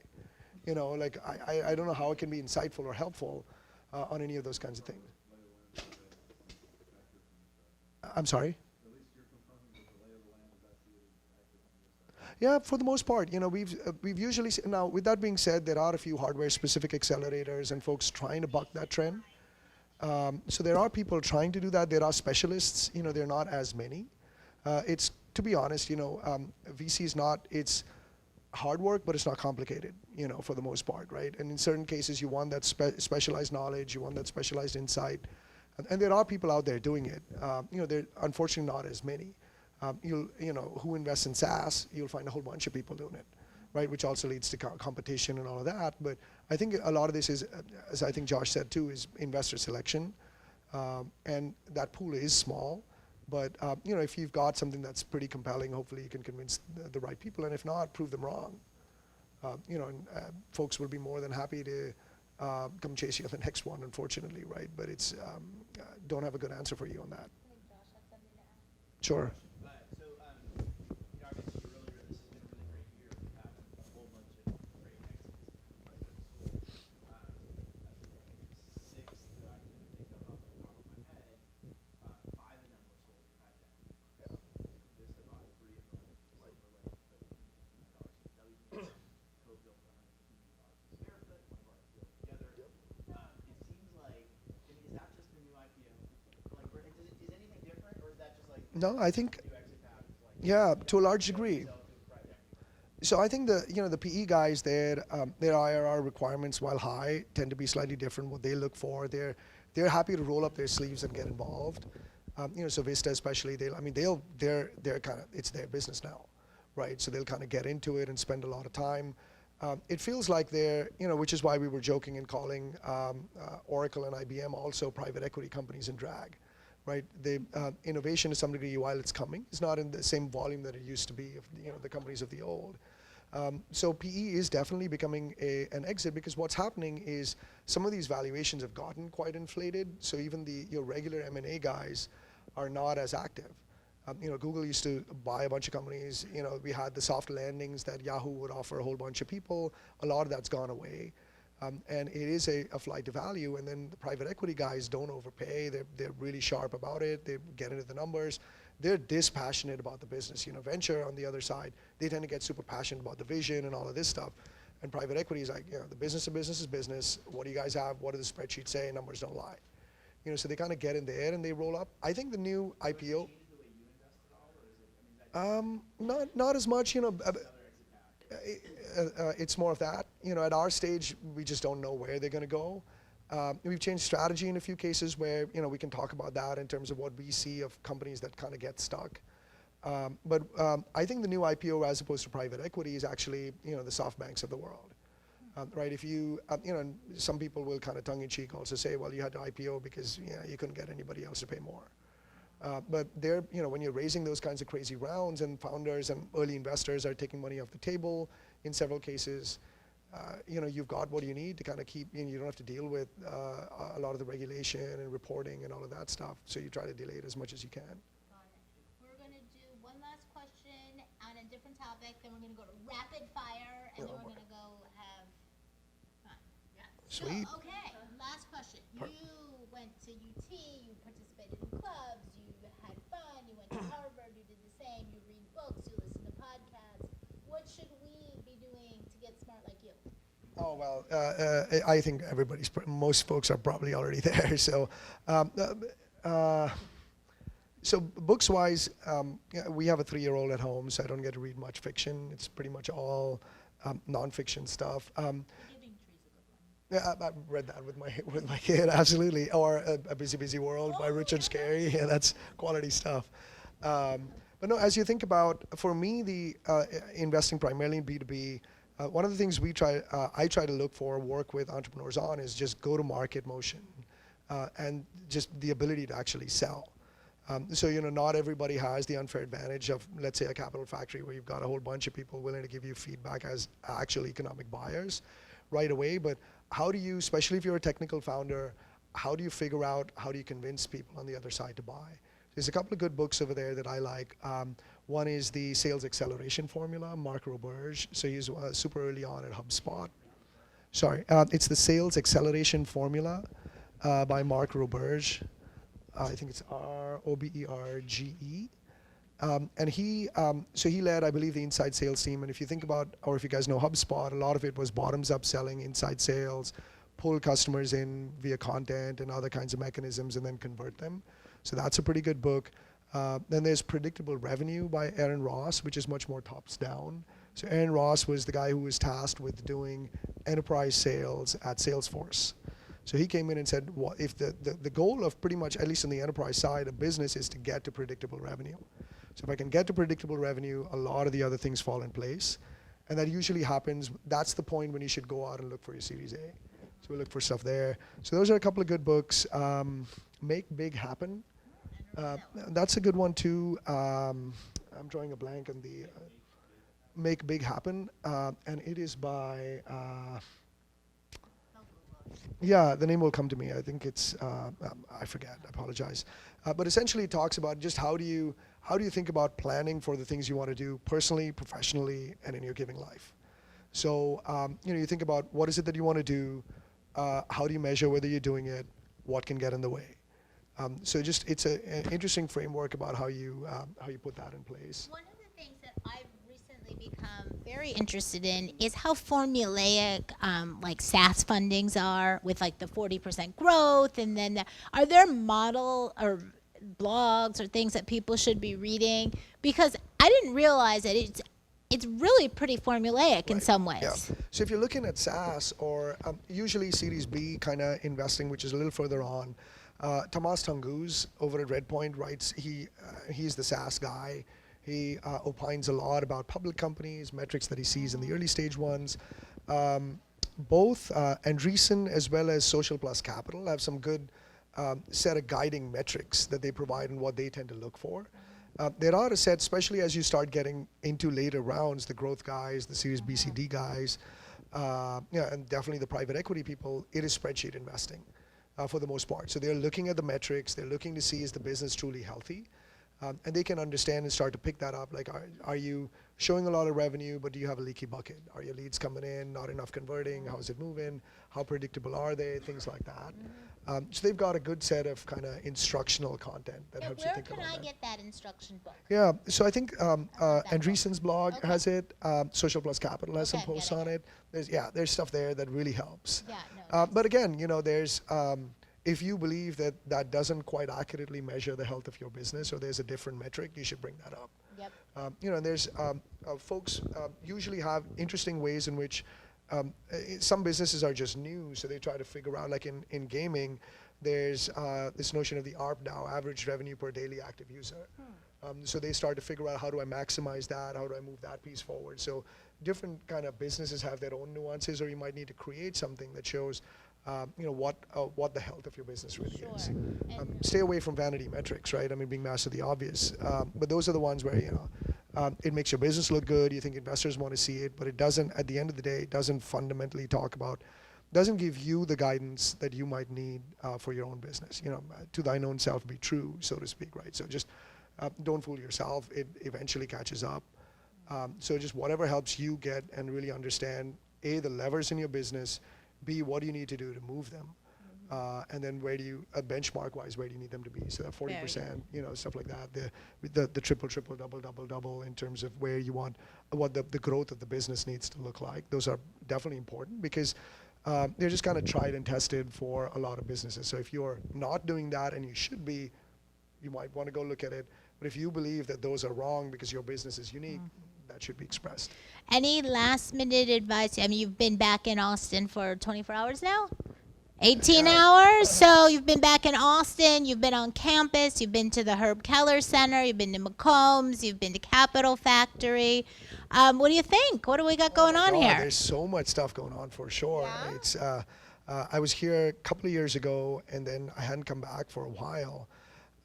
I don't know how it can be insightful or helpful on any of those kinds of things. I'm sorry? Yeah, for the most part, we've usually now. With that being said, there are a few hardware-specific accelerators and folks trying to buck that trend. So there are people trying to do that. There are specialists. They're not as many. It's, to be honest, VC is not. It's hard work, but it's not complicated. For the most part, right? And in certain cases, you want that specialized knowledge. You want that specialized insight. And there are people out there doing it. There unfortunately not as many. Who invests in SaaS, you'll find a whole bunch of people doing it, right? Which also leads to competition and all of that. But I think a lot of this is, as I think Josh said too, is investor selection. And that pool is small. But if you've got something that's pretty compelling, hopefully you can convince the right people. And if not, prove them wrong. Folks will be more than happy to come chase you on the next one, unfortunately, right? But it's don't have a good answer for you on that. I think Josh has something to add. Sure. Obviously earlier this has been a really great year. We've had a whole bunch of great exits. Six that I can think of off the top of my head. 5 of them were sold private. Just about 3 of them Silver Lake, $50 million. Co-built $150 million square foot. One of our deals together. It seems like, is that just the new IPO? Like, is anything different, or is that just like? No, I think. Yeah, to a large degree. So I think the PE guys, their IRR requirements, while high, tend to be slightly different. What they look for, they're they're happy to roll up their sleeves and get involved. So Vista especially, they're kind of, it's their business now, right? So they'll kind of get into it and spend a lot of time. It feels like they're, which is why we were joking and calling Oracle and IBM also private equity companies in drag, right? Innovation to some degree, while it's coming, is not in the same volume that it used to be of the companies of the old. So PE is definitely becoming an exit, because what's happening is some of these valuations have gotten quite inflated. So even your regular M&A guys are not as active. Google used to buy a bunch of companies. We had the soft landings that Yahoo would offer a whole bunch of people. A lot of that's gone away. And it is a flight to value. And then the private equity guys don't overpay. They're really sharp about it. They get into the numbers. They're dispassionate about the business. Venture on the other side, they tend to get super passionate about the vision and all of this stuff. And private equity is like, the business of business is business. What do you guys have? What do the spreadsheets say? Numbers don't lie. So they kind of get in there and they roll up. I think the new IPO, not as much. It's more of that. At our stage, we just don't know where they're going to go. We've changed strategy in a few cases where we can talk about that in terms of what we see of companies that kind of get stuck. But I think the new IPO, as opposed to private equity, is actually the SoftBanks of the world, right? If you some people will kind of tongue-in-cheek also say, well, you had to IPO because you couldn't get anybody else to pay more. But when you're raising those kinds of crazy rounds and founders and early investors are taking money off the table in several cases, you've got what you need to kind of keep, you don't have to deal with a lot of the regulation and reporting and all of that stuff. So you try to delay it as much as you can. Got it. We're going to do one last question on a different topic, then we're going to go to rapid fire, and then we're going to go have fun. Yeah. Sweet. So, okay, last question. You went to UT, you participated in clubs, you had fun, you went to Harvard, you did the same, you read books, you listen to podcasts. What should we be doing to get smart like you? Oh, well, I think most folks are probably already there. So, so books-wise, we have a 3-year-old at home, so I don't get to read much fiction. It's pretty much all nonfiction stuff. Yeah, I read that with my kid, absolutely. Or A Busy, Busy World by Richard Scarry. Yeah, that's quality stuff. But no, as you think about, for me, the investing primarily in B2B, one of the things I try to look for, work with entrepreneurs on, is just go-to-market motion and just the ability to actually sell. So not everybody has the unfair advantage of, let's say, a Capital Factory where you've got a whole bunch of people willing to give you feedback as actual economic buyers right away. But how do you, especially if you're a technical founder, how do you figure out, how do you convince people on the other side to buy? There's a couple of good books over there that I like. One is the Sales Acceleration Formula, Mark Roberge. So he's super early on at HubSpot. Sorry, it's the Sales Acceleration Formula by Mark Roberge. I think it's Roberge. And he led, I believe, the inside sales team. And if you think about, or if you guys know HubSpot, a lot of it was bottoms-up selling, inside sales, pull customers in via content and other kinds of mechanisms, and then convert them. So that's a pretty good book. Then there's Predictable Revenue by Aaron Ross, which is much more tops down. So Aaron Ross was the guy who was tasked with doing enterprise sales at Salesforce. So he came in and said, well, if the goal of pretty much, at least on the enterprise side of business, is to get to predictable revenue. So if I can get to predictable revenue, a lot of the other things fall in place. And that usually happens, that's the point when you should go out and look for your Series A. So we look for stuff there. So those are a couple of good books. Make Big Happen. That's a good one too. I'm drawing a blank on the Make Big Happen. And it is by, yeah, the name will come to me. I think it's, I forget, I apologize. But essentially it talks about just how do you think about planning for the things you want to do personally, professionally, and in your giving life. So, you think about what is it that you want to do, how do you measure whether you're doing it, what can get in the way. So just, it's an interesting framework about how you put that in place. One of the things that I've recently become very interested in is how formulaic like SaaS fundings are, with like the 40% growth, and then are there model or blogs or things that people should be reading? Because I didn't realize that it's it's really pretty formulaic in Right. some ways. Yeah. So if you're looking at SaaS or usually Series B kind of investing, which is a little further on, Tomas Tanguz over at Redpoint writes, he's the SaaS guy. He opines a lot about public companies, metrics that he sees in the early stage ones. Both Andreessen as well as Social Plus Capital have some good set of guiding metrics that they provide and what they tend to look for. There are a set, especially as you start getting into later rounds, the growth guys, the Series B, C, D guys, and definitely the private equity people, it is spreadsheet investing for the most part. So they're looking at the metrics, they're looking to see is the business truly healthy, and they can understand and start to pick that up. Like, are you showing a lot of revenue, but do you have a leaky bucket? Are your leads coming in, not enough converting? How is it moving? How predictable are they? Things like that. So they've got a good set of kind of instructional content that Yeah, helps you where think can about I that. get that instruction book? Yeah, so I think book. Andreessen's blog Okay. has it. Social Plus Capital has some Okay, I'm posts getting on it. There's stuff there that really helps. Yeah, no, But again, there's if you believe that that doesn't quite accurately measure the health of your business, or there's a different metric, you should bring that up. Yep. And there's folks usually have interesting ways in which some businesses are just new, so they try to figure out, like in gaming, there's this notion of the ARPDAO, average revenue per daily active user. So they start to figure out, how do I maximize that? How do I move that piece forward? So different kind of businesses have their own nuances, or you might need to create something that shows what the health of your business really Sure. is. And- Stay away from vanity metrics, right? I mean, being massively obvious. But those are the ones where, it makes your business look good, you think investors want to see it, but it doesn't, at the end of the day, it doesn't fundamentally doesn't give you the guidance that you might need for your own business. To thine own self be true, so to speak, right? So just don't fool yourself. It eventually catches up. So just whatever helps you get and really understand, A, the levers in your business, B, what do you need to do to move them? And then where do you, benchmark-wise, where do you need them to be? So that 40%, stuff like that. The triple, double in terms of where you want, what the growth of the business needs to look like. Those are definitely important because they're just kind of tried and tested for a lot of businesses. So if you're not doing that, and you should be, you might want to go look at it. But if you believe that those are wrong because your business is unique, that should be expressed. Any last minute advice? I mean, you've been back in Austin for 24 hours now? 18 hours? So you've been back in Austin, you've been on campus, you've been to the Herb Kelleher Center, you've been to McCombs, you've been to Capital Factory. What do you think? What do we got going on God, here? There's so much stuff going on for sure. Yeah? It's I was here a couple of years ago, and then I hadn't come back for a while.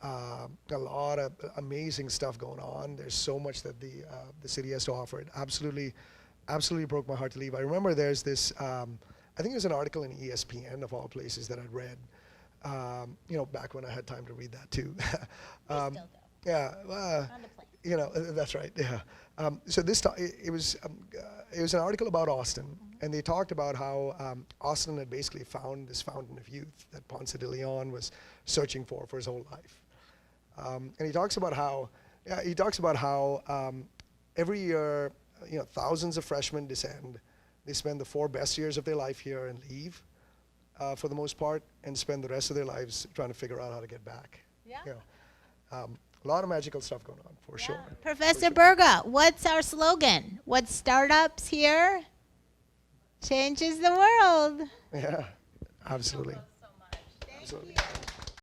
A lot of amazing stuff going on. There's so much that the city has to offer. It absolutely broke my heart to leave. I remember there's this, I think it was an article in ESPN of all places that I'd read, back when I had time to read that too. Still go. Yeah, On the plane. that's right. Yeah. So it was an article about Austin, and they talked about how Austin had basically found this fountain of youth that Ponce de Leon was searching for his whole life. And he talks about how every year, thousands of freshmen descend. They spend the 4 best years of their life here and leave, for the most part, and spend the rest of their lives trying to figure out how to get back. Yeah. A lot of magical stuff going on, for sure. Professor Burga, what's our slogan? What startups here changes the world? Yeah, absolutely. So much. Absolutely.